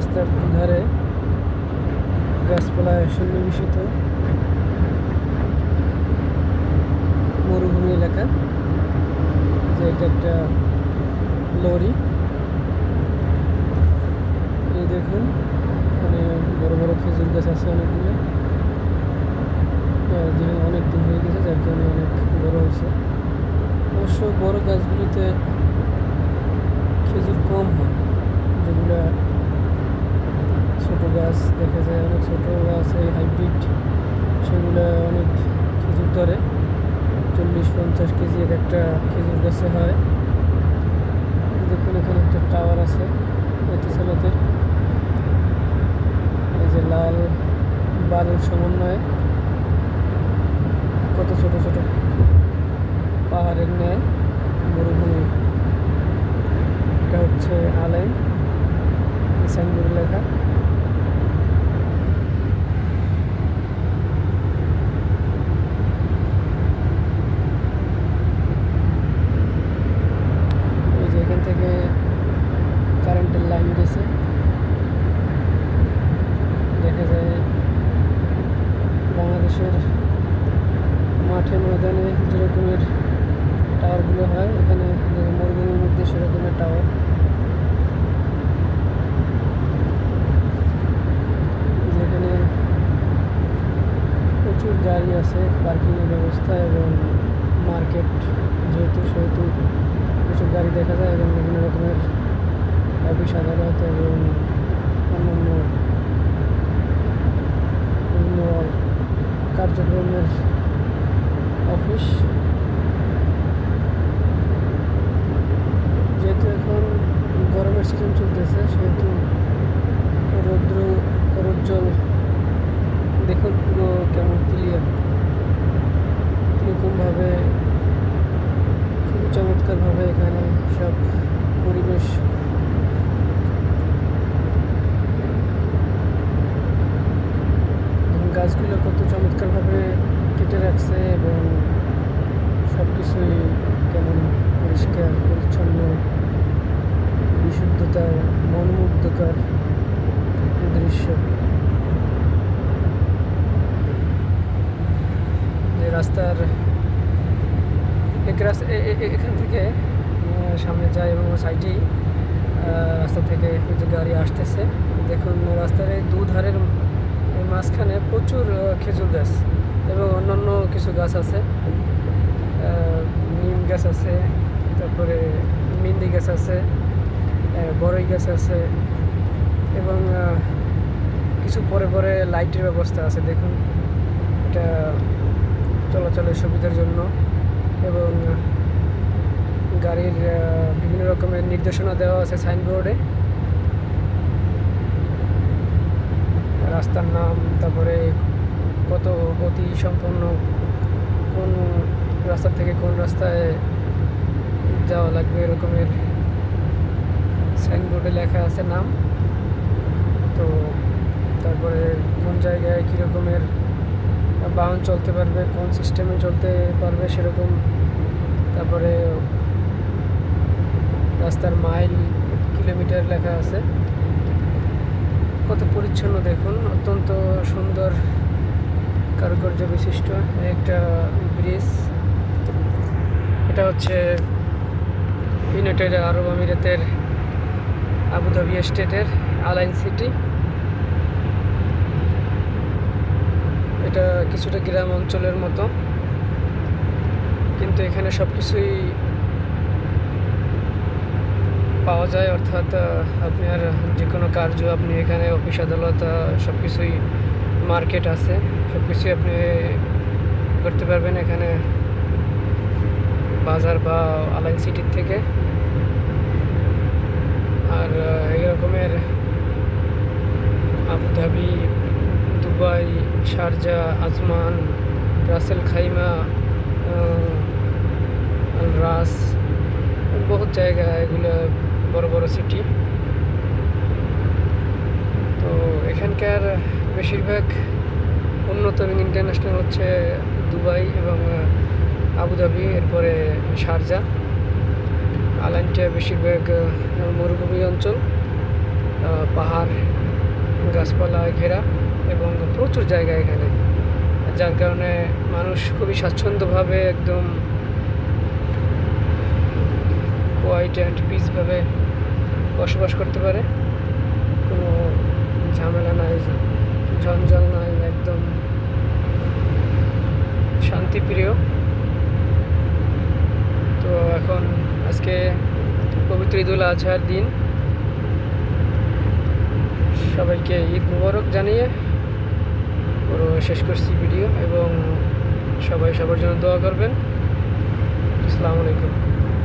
রাস্তার দুধারে গাছপালায় সন্নিবেশিত মরুভূমি এলাকা। যে এটা একটা লরি, এই দেখুন এখানে বড় বড় খেজুর গাছ আছে অনেকগুলো, যেখানে অনেক দিন হয়ে গেছে যার জন্য অনেক বড় হয়েছে। অবশ্য বড় গাছগুলিতে খেজুর কম হয়, যেগুলো ছোটো গাছ দেখা যায়, অনেক ছোটো গাছ এই হাইব্রিড, সেগুলো অনেক খেজুর ধরে। 40-50 কেজি এক একটা খেজুর গাছে হয়। দেখুন এখানে একটা টাওয়ার আছে এতিসালাতের, এই যে লাল বালুর সমন্বয়ে কত ছোট ছোট পাহাড়ের ন্যায় মরুভূমি। এটা হচ্ছে আলাইন, সাইনবোর্ডে লেখা। এই যে এখান থেকে কারেন্টের লাইন গেছে, দেখা যায় বাংলাদেশের মাঠে ময়দানে যেরকমের টাওয়ারগুলো হয়, এখানে মরুভূমির মধ্যে সেরকমের টাওয়ার। যেখানে প্রচুর গাড়ি আছে, পার্কিংয়ের ব্যবস্থা, এবং মার্কেট যেহেতু সেহেতু প্রচুর গাড়ি দেখা যায়, এবং বিভিন্ন রকমের অফিস আদালত এবং অন্যান্য বিভিন্ন কার্যক্রমের অফিস। যেহেতু এখন গরমের সিজন চলতেছে, সেহেতু রৌদ্র করোজ্জ্বল, দেখুন পুরো কেমন ক্লিয়ার, এরকমভাবে খুবই চমৎকারভাবে এখানে সব পরিবেশ গাছগুলো কত চমৎকারভাবে কেটে রাখছে, এবং সব কিছুই কেমন পরিষ্কার পরিচ্ছন্ন, বিশুদ্ধতা, মনোমুগ্ধকর দৃশ্য। যে রাস্তার এখান থেকে সামনে যায়, এবং সাইডেই রাস্তা থেকে যে গাড়ি আসতেছে, দেখুন রাস্তার এই দুধারের মাঝখানে প্রচুর খেজুর গাছ এবং অন্যান্য কিছু গাছ আছে, নিম গাছ আছে, তারপরে মেহেন্দি গাছ আছে, বড়ই গাছ আছে, এবং কিছু পরে পরে লাইটের ব্যবস্থা আছে। দেখুন এটা চলাচলের সুবিধার জন্য, এবং গাড়ির বিভিন্ন রকমের নির্দেশনা দেওয়া আছে সাইনবোর্ডে, রাস্তার নাম, তারপরে কত গতি সম্পন্ন কোন রাস্তা থেকে কোন রাস্তায় যাওয়া লাগবে, এরকমের সাইনবোর্ডে লেখা আছে নাম। তো তারপরে কোন জায়গায় কী রকমের বাহন চলতে পারবে, কোন সিস্টেমে চলতে পারবে সেরকম, তারপরে রাস্তার মাইল, কিলোমিটার লেখা আছে। কত পরিচ্ছন্ন দেখুন, অত্যন্ত সুন্দর কারুকার্য বিশিষ্ট একটা ব্রিজ। এটা হচ্ছে ইউনাইটেড আরব আমিরাতের আবুধাবি স্টেটের আলাইন সিটি। এটা কিছুটা গ্রাম অঞ্চলের মতো, কিন্তু এখানে সব কিছুই পাওয়া যায়, অর্থাৎ আপনার যে কোনো কার্য আপনি এখানে, অফিস আদালত, সব কিছুই, মার্কেট আছে, সব কিছুই আপনি করতে পারবেন এখানে বাজার বা আলাইন সিটির থেকে। আর এই রকমের Abu Dhabi, Dubai, Sharjah, Ajman, Ras al Khaimah, Ras, বহুত জায়গা, এগুলো বড় বড় সিটি। তো এখানকার বেশিরভাগ উন্নত এবং ইন্টারন্যাশনাল হচ্ছে দুবাই এবং আবুধাবি, এরপরে শারজা। আলাইনটা বেশিরভাগ মরুভূমি অঞ্চল, পাহাড় গাছপালায় ঘেরা এবং প্রচুর জায়গা এখানে, যার কারণে মানুষ খুবই স্বাচ্ছন্দ্যভাবে একদম কোয়াইট অ্যান্ড পিসভাবে বসবাস করতে পারে। কোনো ঝামেলা নাই, ঝঞ্ঝাল নাই, একদম শান্তিপ্রিয়। তো এখন আজকে পবিত্র ঈদুল আজহার দিন, সবাইকে ঈদ মুবারক জানিয়ে পুরো শেষ করছি ভিডিও, এবং সবাই সবার জন্য দোয়া করবেন। আসসালামু আলাইকুম।